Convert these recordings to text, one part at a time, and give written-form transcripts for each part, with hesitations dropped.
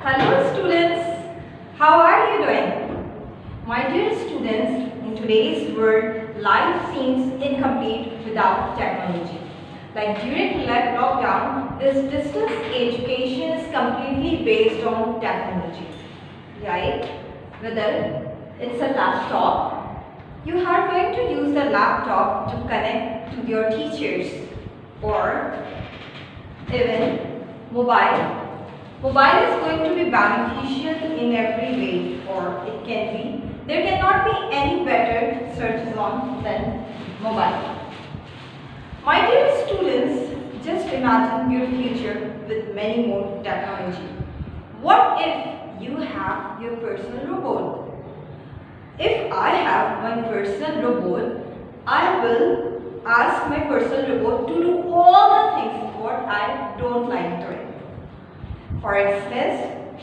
Hello students, how are you doing? My dear students, in today's world, life seems incomplete without technology. Like during lockdown, this distance education is completely based on technology. Right? Whether it's a laptop, you are going to use the laptop to connect to your teachers, or even mobile. Mobile is going to be beneficial in every way, or it can be. There cannot be any better search on than mobile. My dear students, just imagine your future with many more technology. What if you have your personal robot? If I have my personal robot, I will ask my personal robot to do all the things what I don't like doing. For instance,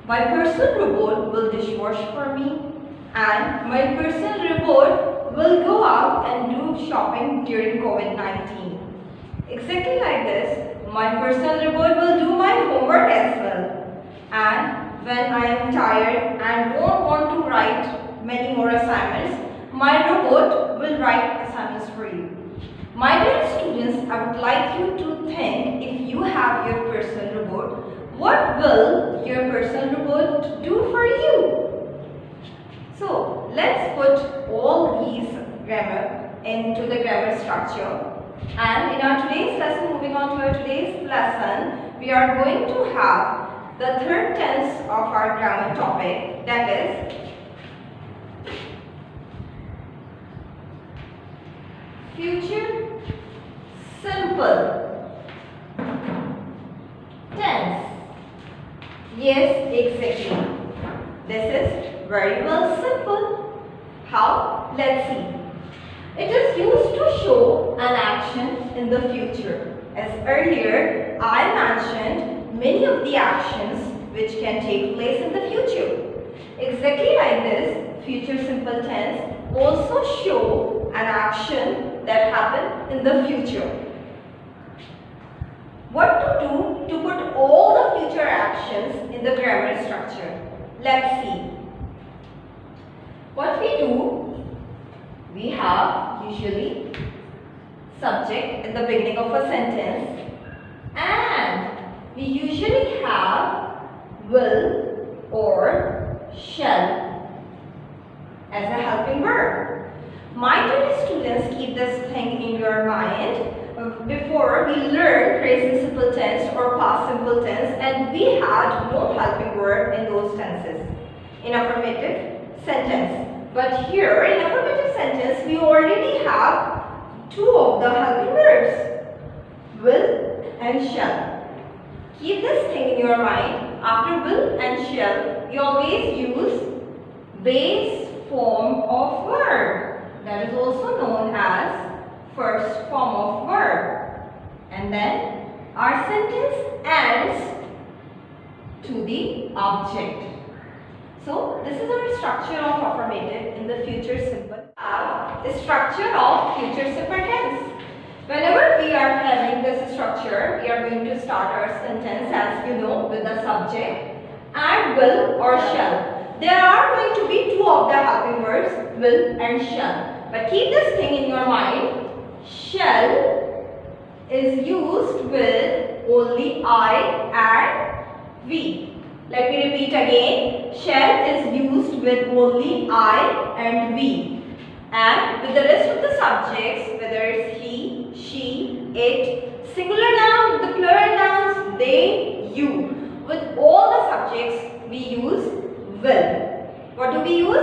my personal robot will dishwash for me, and my personal robot will go out and do shopping during COVID-19. Exactly like this, my personal robot will do my homework as well. And when I am tired and don't want to write many more assignments, my robot will write assignments for you. My dear students, I would like you to think, if you have your personal robot, what will your personal robot do for you? So, let's put all these grammar into the grammar structure. And in our today's lesson, moving on to our today's lesson, we are going to have the third tense of our grammar topic, that is future simple tense. Yes, exactly. This is very well simple. How? Let's see. It is used to show an action in the future. As earlier, I mentioned many of the actions which can take place in the future. Exactly like this, future simple tense also show an action that happened in the future. What to do to put all the future actions in the grammar structure? Let's see. What we do, we have usually subject in the beginning of a sentence, and we usually have will or shall as a helping verb. My dear students, keep this thing in your mind. Before we learned present simple tense or past simple tense, and we had no helping verb in those tenses in affirmative sentence. But here in affirmative sentence, we already have two of the helping verbs, will and shall. Keep this thing in your mind. After will and shall, we always use base form of verb, that is also known as first form of verb, and then our sentence ends to the object. So this is our structure of affirmative in the future simple. The structure of future simple tense. Whenever we are having this structure, we are going to start our sentence, as you know, with the subject and will or shall. There are going to be two of the helping verbs, will and shall. But keep this thing in your mind. Shall is used with only I and we. Let me repeat again. Shall is used with only I and we. And with the rest of the subjects, whether it's he, she, it, singular noun, the plural nouns, they, you. With all the subjects, we use will. What do we use?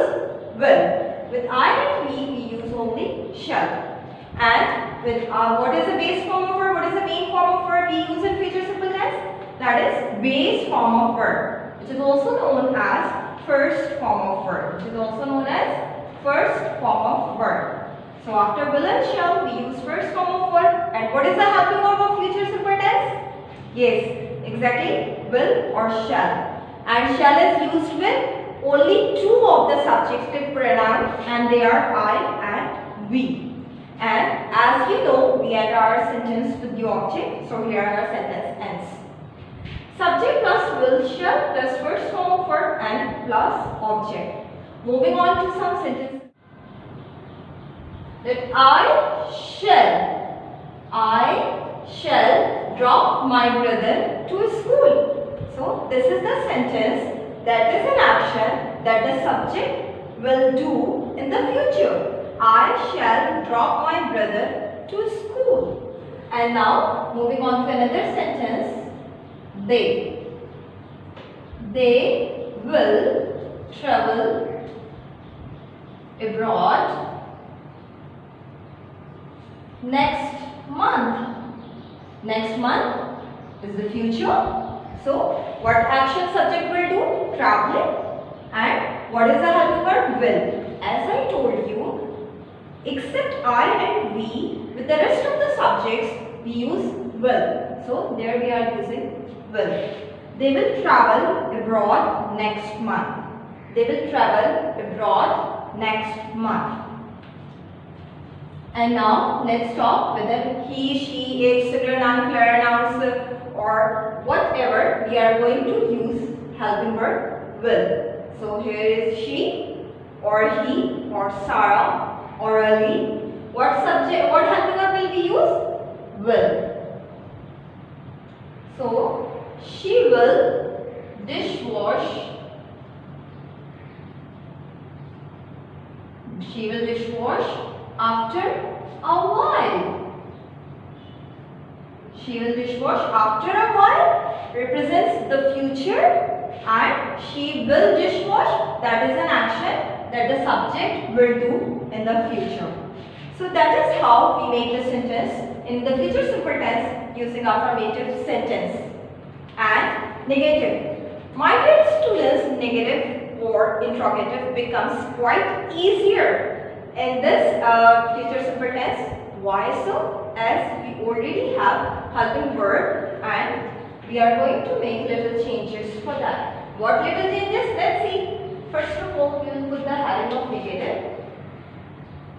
Will. With I and we use only shall. And with what is the base form of verb? What is the main form of verb we use in future simple tense? That is base form of verb, which is also known as first form of verb. Which is also known as first form of verb. So after will and shall, we use first form of verb. And what is the helping verb of future simple tense? Yes, exactly, will or shall. And shall is used with only two of the subjective pronouns, and they are I and we. And as you know, we end our sentence with the object. So here our sentence ends. Subject plus will, shall plus verb object. Moving on to some sentences. That I shall drop my brother to school. So this is the sentence that is an action that the subject will do in the future. I shall drop my brother to school. And now moving on to another sentence. They will travel abroad next month. Next month is the future. So what action subject will do? Traveling. And what is the helping verb? Will. As I told you, except I and we, with the rest of the subjects we use will. So there we are using will. They will travel abroad next month. They will travel abroad next month. And now let's talk whether he, she, it, singular noun, plural nouns or whatever, we are going to use helping verb will. So here is she or he or Sarah or Ali. What subject, what helping verb will be used? Will. So she will dishwash. She will dishwash after a while. She will dishwash after a while represents the future, and she will dishwash, that is an action that the subject will do in the future. So that is how we make the sentence in the future simple tense using affirmative sentence. And negative. My dear students, negative or interrogative becomes quite easier in this future simple tense. Why so? As we already have helping verb and we are going to make little changes for that. What little changes? Let's see. First of all, we will put the heading of negative,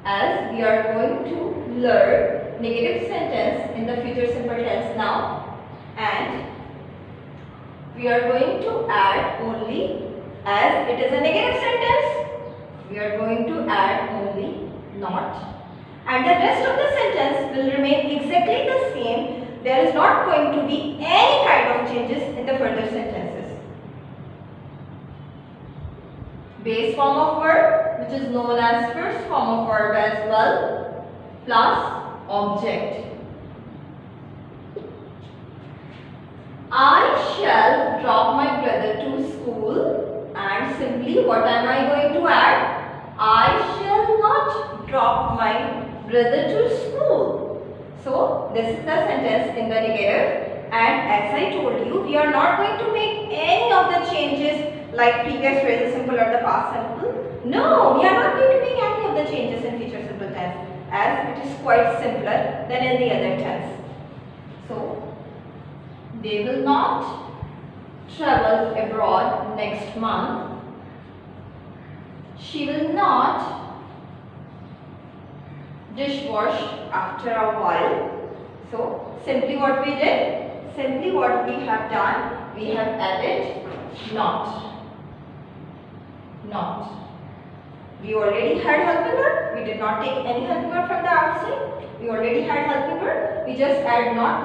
as we are going to learn negative sentence in the future simple tense now, and we are going to add only, as it is a negative sentence, we are going to add only not, and the rest of the sentence will remain exactly the same. There is not going to be any kind of changes in the further sentences. Base form of verb, which is known as first form of verb as well, plus object. I shall drop my brother to school, and simply what am I going to add? I shall not drop my brother to school. So this is the sentence in the negative, and as I told you, we are not going to make any of the changes like previous present simple or the past simple. No, we are not going to make any of the changes in future simple tense, as it is quite simpler than in the other tense. So they will not travel abroad next month. She will not dishwash after a while. So simply what we did, simply what we have done, we have added not. We already had helping verb, we did not take any helping verb from the outside. We already had helping verb, we just add not,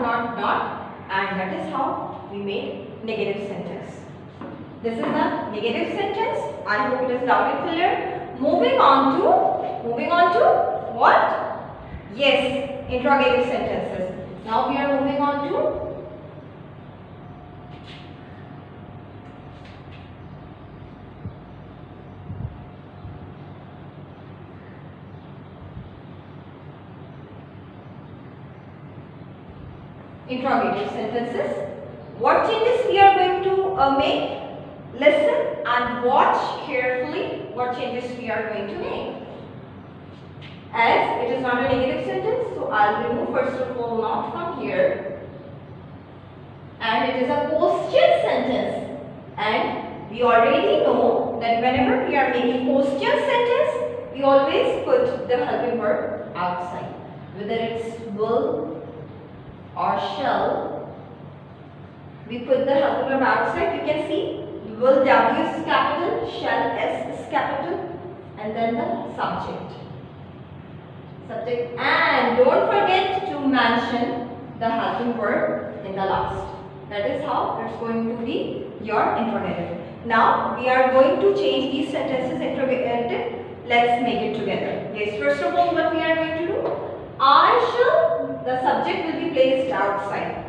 and that is how we made negative sentence. This is the negative sentence. I hope it is loud and clear. Moving on to what? Yes, interrogative sentences. Now we are moving on to interrogative sentences. What changes we are going to make? Listen and watch carefully what changes we are going to make. As it is not a negative sentence, so I will remove first of all not from here. And it is a question sentence. And we already know that whenever we are making question sentence, we always put the helping verb outside. Whether it's will or shall, we put the helping verb outside. You can see will W is capital, shall S is capital, and then the subject. And don't forget to mention the helping verb in the last. That is how it's going to be your interrogative. Now we are going to change these sentences interrogative. Let's make it together. Yes, first of all, what we are going to do? I shall, the subject will be placed outside.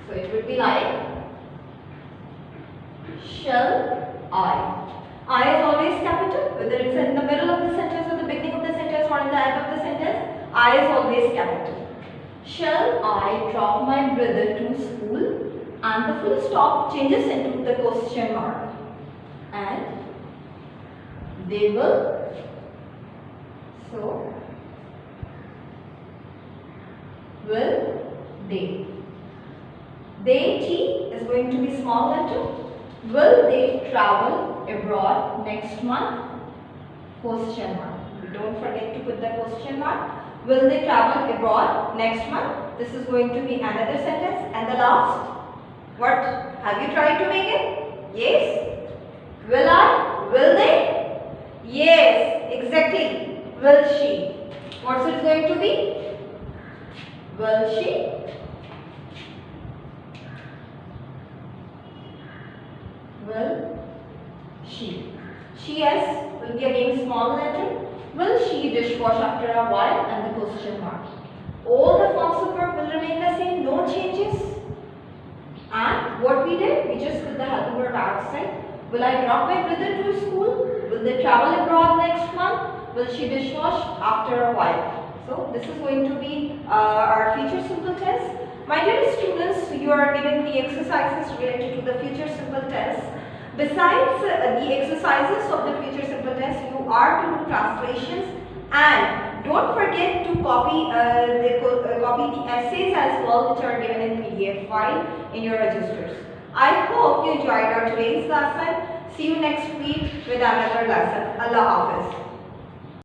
So it would be like, shall I? I is always capital, whether it's in the middle of the sentence or the beginning of the sentence or in the end of the sentence, I is always capital. Shall I drop my brother to school? And the full stop changes into the question mark. And they will. So, will they? They, T, is going to be small letter. Will they travel abroad next month? Question mark. Don't forget to put the question mark. Will they travel abroad next month? This is going to be another sentence. And the last, what? Have you tried to make it? Yes. Will I? Will they? Yes, exactly. Will she? What's it going to be? Will she? Will she? She, S, will be again small letter. Will she dishwash after a while? And the question mark. All the forms of verb will remain the same, no changes. And what we did, we just put the helping verb outside. Will I drop my brother to school? Will they travel abroad next month? Will she dishwash after a while? So this is going to be our future simple tense. My dear students, you are given the exercises related to the future simple tense. Besides the exercises of the future simple tense, you are to do translations, and don't forget to copy the essays as well, which are given in PDF file in your registers. I hope you enjoyed our today's lesson. See you next week with another lesson. Allah Hafiz.